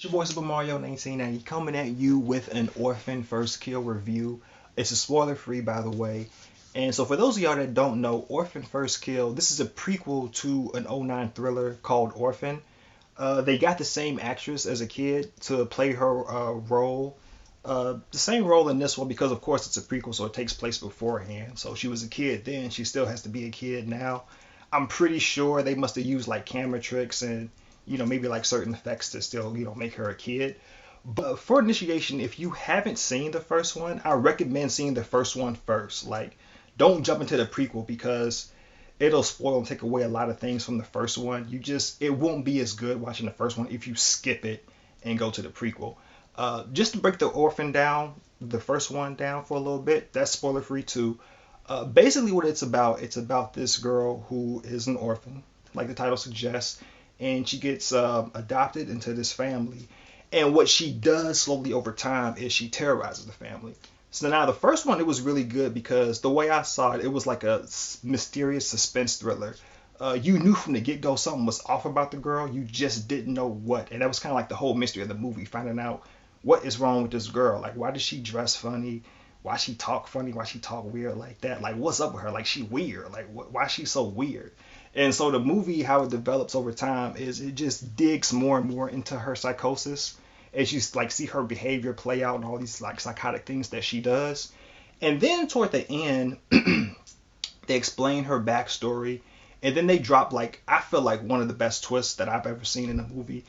It's your boy Super Mario 1990 coming at you with an Orphan First Kill review. It's a spoiler free, by the way. And so, for those of y'all that don't know, Orphan First Kill, this is a prequel to an '09 thriller called Orphan. They got the same actress as a kid to play her role. The same role in this one because, of course, it's a prequel, so it takes place beforehand. So she was a kid then, she still has to be a kid now. I'm pretty sure they must have used like camera tricks and maybe like certain effects to still make her a kid. But for initiation, if you haven't seen the first one, I recommend seeing the first one first. Like, don't jump into the prequel because it'll spoil and take away a lot of things from the first one. It won't be as good watching the first one if you skip it and go to the prequel. Just to break the Orphan down, the first one down for a little bit, that's spoiler free too. Basically, what it's about this girl who is an orphan, like the title suggests, and she gets adopted into this family. And what she does slowly over time is she terrorizes the family. So now the first one, it was really good because the way I saw it, it was like a mysterious suspense thriller. You knew from the get go something was off about the girl. You just didn't know what, and that was kind of like the whole mystery of the movie, finding out what is wrong with this girl. Like, why does she dress funny? Why she talk funny? Why she talk weird like that? Like, what's up with her? Like, she weird. Like, why she so weird? And so the movie, how it develops over time, is it just digs more and more into her psychosis as you like see her behavior play out and all these like psychotic things that she does. And then toward the end, they explain her backstory, and then they drop like I feel like one of the best twists that I've ever seen in a movie.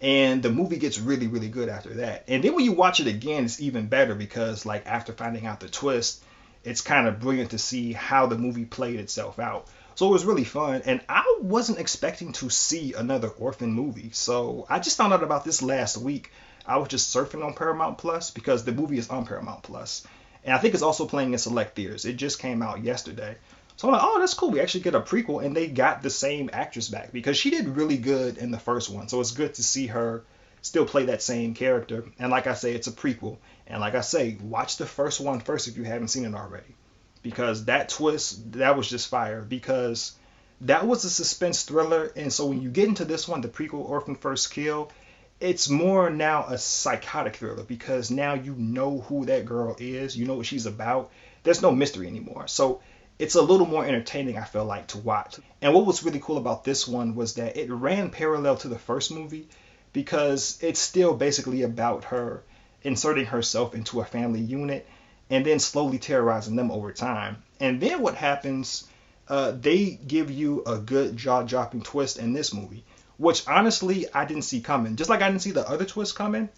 And the movie gets really, really good after that. And then when you watch it again, it's even better because like after finding out the twist, it's kind of brilliant to see how the movie played itself out. So it was really fun, and I wasn't expecting to see another Orphan movie. So I just found out about this last week. I was just surfing on Paramount Plus because the movie is on Paramount Plus, and I think it's also playing in select theaters. It just came out yesterday. So I'm like, oh, that's cool. We actually get a prequel, and they got the same actress back because she did really good in the first one. So it's good to see her still play that same character. And like I say, it's a prequel. And like I say, watch the first one first if you haven't seen it already because that twist that was just fire because that was a suspense thriller, and so when you get into this one, the prequel Orphan First Kill, it's more now a psychotic thriller because now you know who that girl is, you know what she's about. There's no mystery anymore, so it's a little more entertaining, I feel like, to watch. And what was really cool about this one was that it ran parallel to the first movie because it's still basically about her inserting herself into a family unit and then slowly terrorizing them over time. And then what happens, they give you a good jaw-dropping twist in this movie, which honestly I didn't see coming. Just like I didn't see the other twist coming,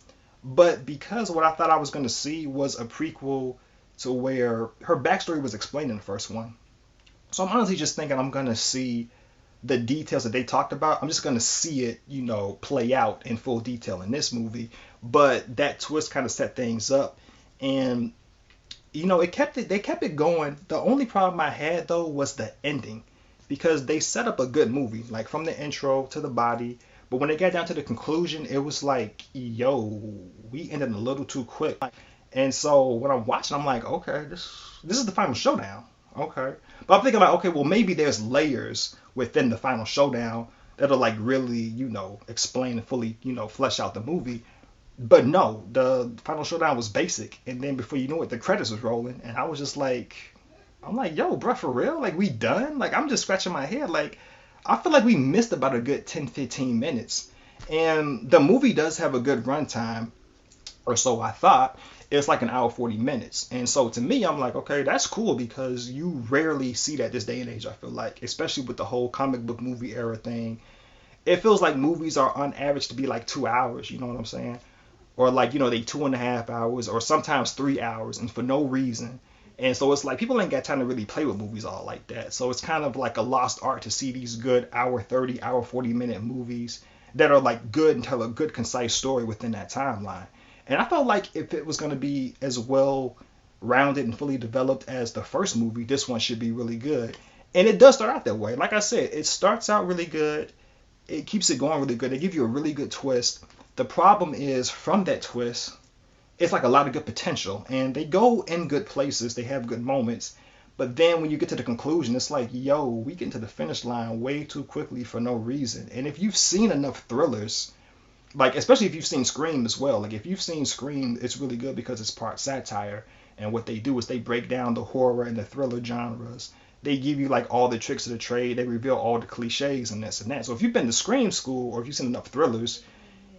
but because what I thought I was going to see was a prequel to where her backstory was explained in the first one. So I'm honestly just thinking I'm going to see the details that they talked about. I'm just going to see it, play out in full detail in this movie. But that twist kind of set things up. And they kept it going. The only problem I had though was the ending because they set up a good movie, like from the intro to the body. But when it got down to the conclusion, it was like, yo, we ended a little too quick. And so when I'm watching, I'm like, okay, this is the final showdown. Okay. But I'm thinking like, okay, well maybe there's layers within the final showdown that'll like really, explain and fully, flesh out the movie. But no, the final showdown was basic, and then before you know it, the credits was rolling, and I was just like, I'm like, yo, bro, for real? Like, we done? Like, I'm just scratching my head. Like, I feel like we missed about a good 10, 15 minutes. And the movie does have a good runtime, or so I thought. It's like an hour 40 minutes. And so to me, I'm like, okay, that's cool because you rarely see that this day and age, I feel like, especially with the whole comic book movie era thing. It feels like movies are on average to be like 2 hours, you know what I'm saying? Or like they 2.5 hours or sometimes 3 hours and for no reason. And so it's like people ain't got time to really play with movies all like that. So it's kind of like a lost art to see these good hour 30, hour 40 minute movies that are like good and tell a good concise story within that timeline. And I felt like if it was going to be as well rounded and fully developed as the first movie, this one should be really good. And it does start out that way. Like I said, it starts out really good. It keeps it going really good. They give you a really good twist. The problem is from that twist, it's like a lot of good potential, and they go in good places. They have good moments, but then when you get to the conclusion, it's like, yo, we get to the finish line way too quickly for no reason. And if you've seen enough thrillers, Like, especially if you've seen Scream as well. Like, if you've seen Scream, it's really good because it's part satire. And what they do is they break down the horror and the thriller genres. They give you like all the tricks of the trade. They reveal all the cliches and this and that. So if you've been to Scream school or if you've seen enough thrillers,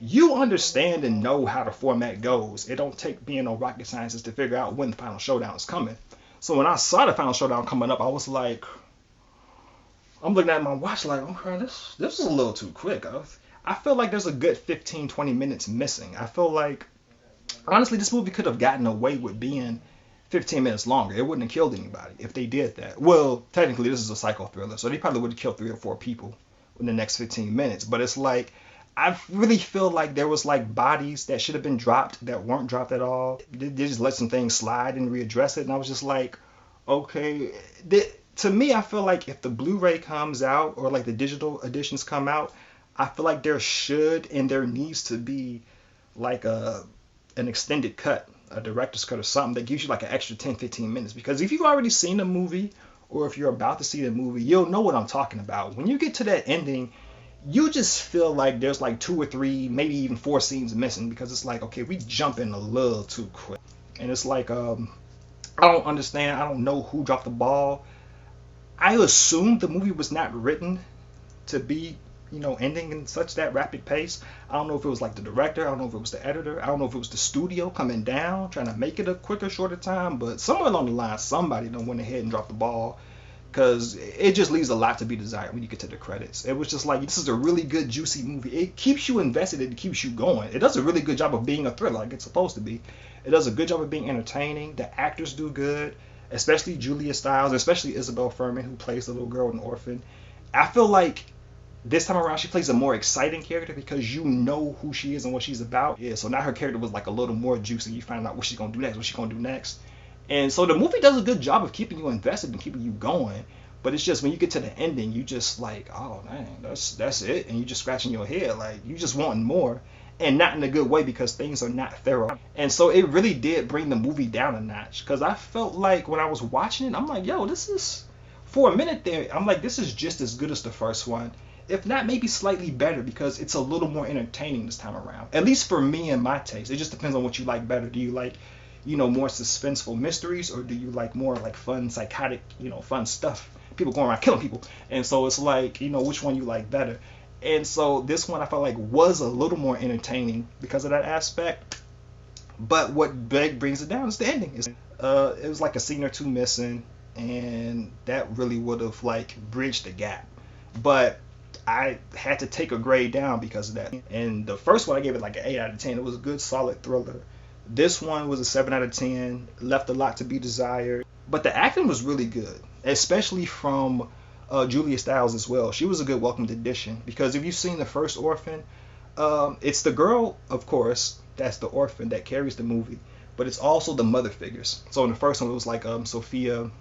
you understand and know how the format goes. It don't take being no rocket scientist to figure out when the final showdown is coming. So when I saw the final showdown coming up, I was like, I'm looking at my watch like, okay, this is a little too quick. I feel like there's a good 15, 20 minutes missing. I feel like, honestly, this movie could have gotten away with being 15 minutes longer. It wouldn't have killed anybody if they did that. Well, technically, this is a psycho thriller, so they probably would have killed 3 or 4 people in the next 15 minutes. But it's like, I really feel like there was like bodies that should have been dropped that weren't dropped at all. They just let some things slide and readdress it, and I was just like, okay. To me, I feel like if the Blu-ray comes out or like the digital editions come out, I feel like there should and there needs to be like an extended cut, a director's cut or something that gives you like an extra 10, 15 minutes. Because if you've already seen the movie or if you're about to see the movie, you'll know what I'm talking about. When you get to that ending, you just feel like there's like 2 or 3, maybe even 4 scenes missing because it's like, okay, we jump in a little too quick. And it's like, I don't understand. I don't know who dropped the ball. I assume the movie was not written to be, ending in such that rapid pace. I don't know if it was like the director. I don't know if it was the editor. I don't know if it was the studio coming down, trying to make it a quicker, shorter time. But somewhere along the line, somebody done went ahead and dropped the ball because it just leaves a lot to be desired when you get to the credits. It was just like, this is a really good, juicy movie. It keeps you invested. It keeps you going. It does a really good job of being a thriller like it's supposed to be. It does a good job of being entertaining. The actors do good, especially Julia Stiles, especially Isabel Furman, who plays the little girl in Orphan. I feel like this time around she plays a more exciting character because you know who she is and what she's about. Yeah, so now her character was like a little more juicy. You find out what she's gonna do next. And so the movie does a good job of keeping you invested and keeping you going. But it's just when you get to the ending, you just like, oh man, that's it, and you just scratching your head like you just wanting more, and not in a good way because things are not thorough. And so it really did bring the movie down a notch because I felt like when I was watching it, I'm like, yo, this is, for a minute there, I'm like, this is just as good as the first one, if not maybe slightly better because it's a little more entertaining this time around. At least for me and my taste. It just depends on what you like better. Do you like, more suspenseful mysteries, or do you like more like fun, psychotic, fun stuff? People going around killing people. And so it's like, which one you like better. And so this one I felt like was a little more entertaining because of that aspect. But what brings it down is the ending. It was like a scene or two missing, and that really would have like bridged the gap. But I had to take a grade down because of that. And the first one I gave it like an 8 out of 10. It was a good solid thriller. This one was a 7 out of 10. Left a lot to be desired. But the acting was really good, especially from Julia Stiles as well. She was a good welcomed addition because if you've seen the first Orphan, it's the girl, of course, that's the orphan that carries the movie, but it's also the mother figures. So in the first one, it was like Sophia,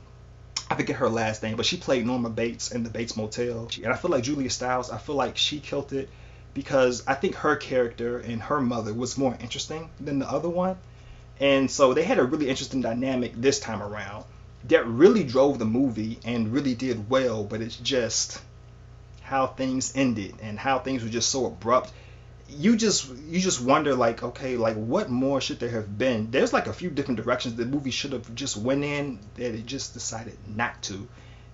I forget her last name, but she played Norma Bates in the Bates Motel. And I feel like Julia Stiles, I feel like she killed it because I think her character and her mother was more interesting than the other one. And so they had a really interesting dynamic this time around that really drove the movie and really did well, but it's just how things ended and how things were just so abrupt. You just wonder like, okay, like what more should there have been? There's like a few different directions the movie should have just went in that it just decided not to.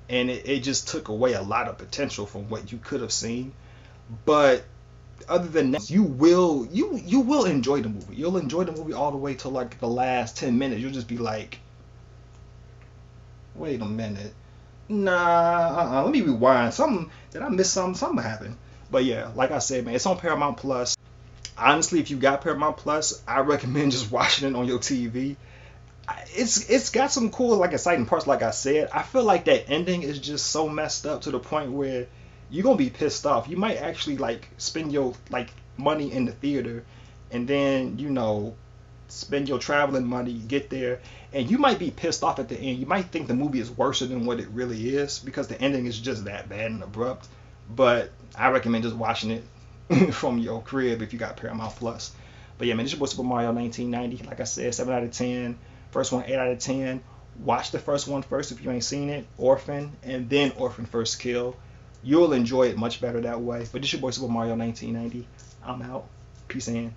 And it just took away a lot of potential from what you could have seen. But other than that, you will enjoy the movie. You'll enjoy the movie all the way to like the last 10 minutes. You'll just be like, wait a minute. Let me rewind. Did I miss something? Something happened. But yeah, like I said, man, it's on Paramount Plus. Honestly, if you got Paramount Plus, I recommend just watching it on your TV. It's got some cool, like, exciting parts, like I said. I feel like that ending is just so messed up to the point where you're gonna be pissed off. You might actually like spend your like money in the theater and then, spend your traveling money, get there, and you might be pissed off at the end. You might think the movie is worse than what it really is because the ending is just that bad and abrupt. But I recommend just watching it from your crib if you got Paramount Plus. But yeah, man, this is your boy Super Mario 1990. Like I said, 7 out of 10. First one, 8 out of 10. Watch the first one first if you ain't seen it, Orphan, and then Orphan First Kill. You'll enjoy it much better that way. But this is your boy Super Mario 1990. I'm out. Peace in.